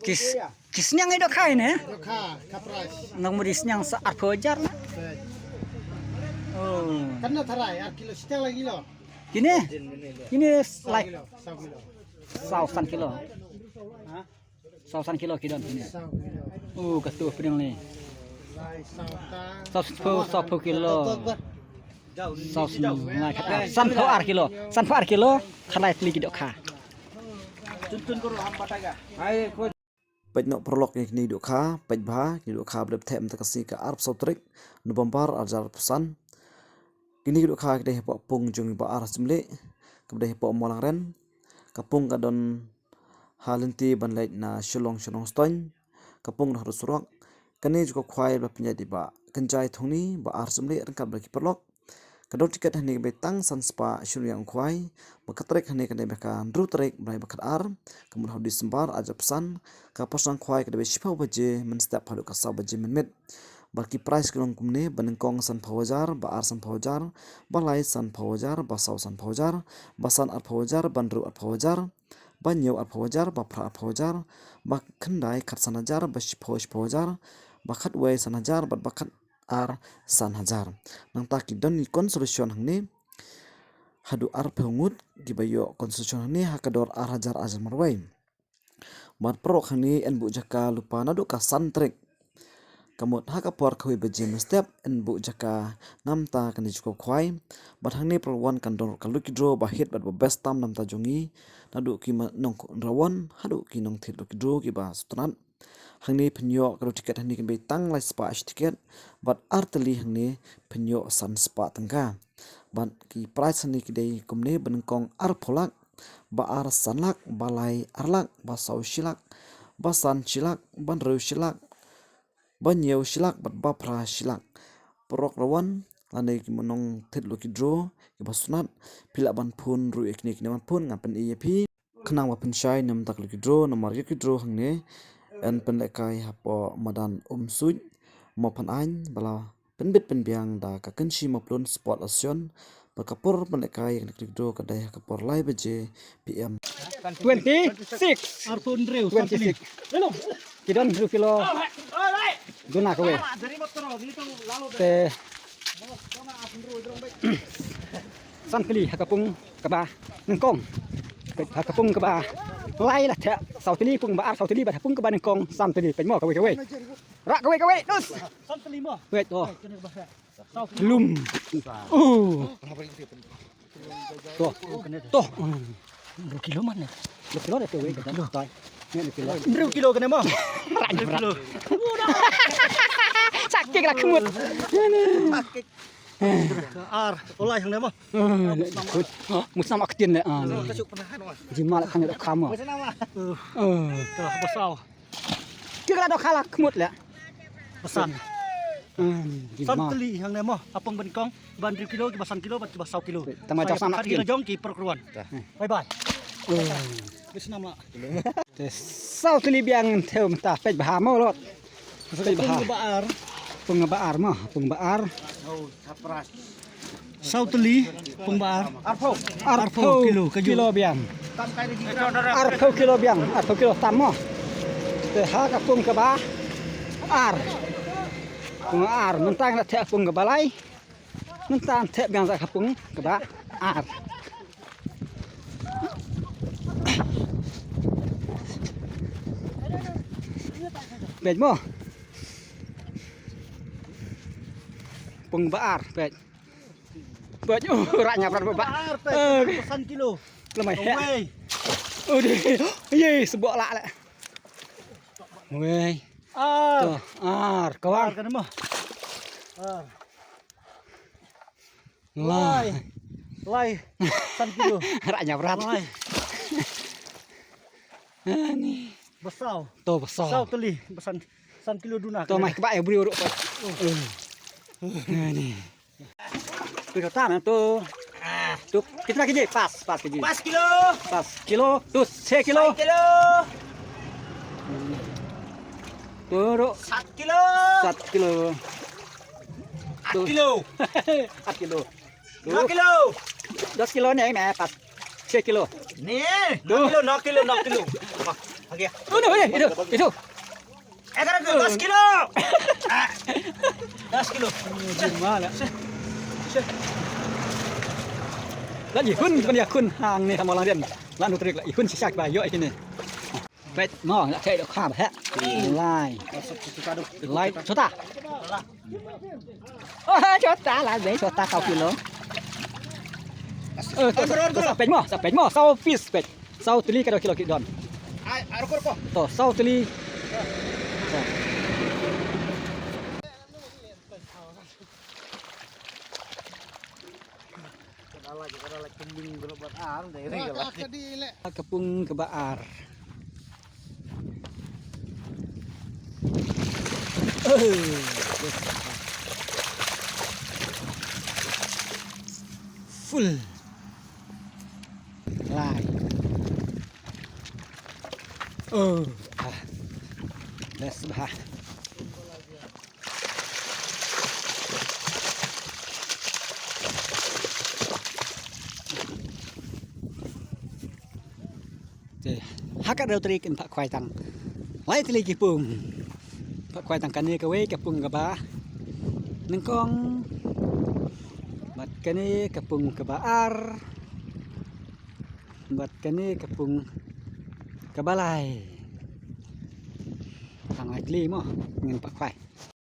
Kisnya ngai dok kai ne? Kapras. Nang murisnya sa arpojar na. Oh. Karena tarai, kilo setengah lagi lo. Gini like Kilo, 1 kilo. 1,000 kilo. Hah? 1,000 kilo kidon ini. 1 kilo. Katu pedang ni. Lai sauta. 1,0 kilo. 1,000 like sanfo ar kilo. Sanfo ar kilo khalai tli kidok kha. Tuntun ko hamba taga. Ai ko Pej nok prolog ni duk kha pej bha ni duk kha blep them takasi ka arp sotrik November ajar pesan kini duk kha kede hepo pung jung ba ar semle kede hepo molang ren kapung kadon halenti banlait na shulong stoin kapung harus surok kani juga khwai ba penyadi ba kenjai thungni ba ar semle ren ka bleki prolog kadon tiket hani be tang sanspa yang khwai bakatrek hani kene beka ndru trek bai bakat ar kemun hau Desember aja pesan ka pasang khwai kede be shipau baje men step halu ka sa baje men met barki price kelong kumne banengkong san phawajar ba ar san phawajar ba lai san phawajar ba sau san phawajar ba san ar phawajar bandru ar phawajar ba nyau ar phawajar ba phra ar phawajar ba khandai khat sanajar ba phawajar ba khat wei sanajar ba khat ar san hajar nang taki don ni konsolution hangni hadu ar pengut gibayo konsolution hangni hakador ar hajar ajar marwai mat prok hangni en bu jaka lupa nadu ka santrek kamut hakapor khoi bejim step en bu jaka namta kan cukup khwai bat hangni perwan kan dor kaluki dro ba hit bat best tam namta jongi nadu ki nong rawan hadu ki nong thit luki dro ki ba stran hangni penyo kalau tiket hangni kan be tang lai spa tiket bat arteli hangni penyo san spa tangka bat ki price hangni kidai kumne benengkong ar pholak ba ar sanlak balai arlak ba sau shilak ba san shilak ban reu shilak ba nyeu shilak bat ba phra shilak porok rawan lane ki monong thit lo ki dro ki ba sunat pila ban phun ru ekni ki man phun ngapen ep khnang wa penshai nam tak lo ki dro namar ki dro hangne en penlekai hapo madan suj mo pan ain bala penbit penbiang da ka kenshi maplun sport asion bakapur penlekai yang dikdo kadai kapur lai beje pm 26 arpun reu 26 kidon 2 kilo guna kowe te san kali hakapung kaba nengkong hakapung kaba lai lah tak sau tili pung ba ar sau tili ba pung kaba nengkong san tili pe mo kowe rak kowe dus san kelima. wait oh lum toh 2 kilo mana 2 kilo dah kowe kan toy ni 2 kilo 2 kilo kena mo. 2 kilo sakit lah kemut Ar, olay hang mo. musam aktin le Kasuk penahan mo. jimal kan dok kamu Masa nama. ke Basau. kira dok khala kemut le Pesan. San jimal teli hang mo. Apang benkong ban 2 kilo ki basan kilo bat ki basau kilo. tama jauh sama Kira jong ki perkeruan. Bye bye. Masa nama. sau tuli biang theo ta pej bahamo lot pej bah Baar. pengebaar mah pengebaar Oh, kapras. Sauteli pembaar. arpo kilo biang arpo kilo biang arpo kilo tamo te ha kapung ke ba ar pengar mentang la te pung ke balai mentang te biang za kapung ke ba ar bej mo pengbaar bej bej raknya berat Baar pesan kilo. lemai Away. udah ye sebok lak lek weh Ar. tuh ar kawang Kan mo. Ar. lai Lai. San kilo. raknya berat Lai. ni Basau. tuh besar Sauteli pesan san kilo duna. tuh mai kebak ya beri urut ni tu tan tu tuh kita lagi je pas keji Pas kilo. pas kilo tuh 6 kilo Kilo. tuh 1 kilo. 1 kilo 1 kilo. 1 kilo 2 kilo. 10 kilo ni mẹ pas 6 kilo Nih, 2 kilo, 2 kilo, 2 kilo. Oke. Itu. 10 kilo. 10 kilo. Gimana? Lah ikun kan ya kun hang ni sama orang dia. Lah nu trik lah ikun sisak ba yo ini. Pet mo nak cai dok kham ha. Lai. Lai chota. Oh chota lah dei chota kau kilo. Pet mo sau fish pet. Sau teli ka kilo kidon. Ai, ko. To sau teli. Kepung kebaar. Full. Lai. Let's bah. Hak ada trik empat kuai tang. Lai tili kipung. Empat kuai tang kani kawe kepung keba. Nengkong. Mat kani kepung kebaar. Mat kani kepung kebalai. Tang lai tili mo ngin empat kuai.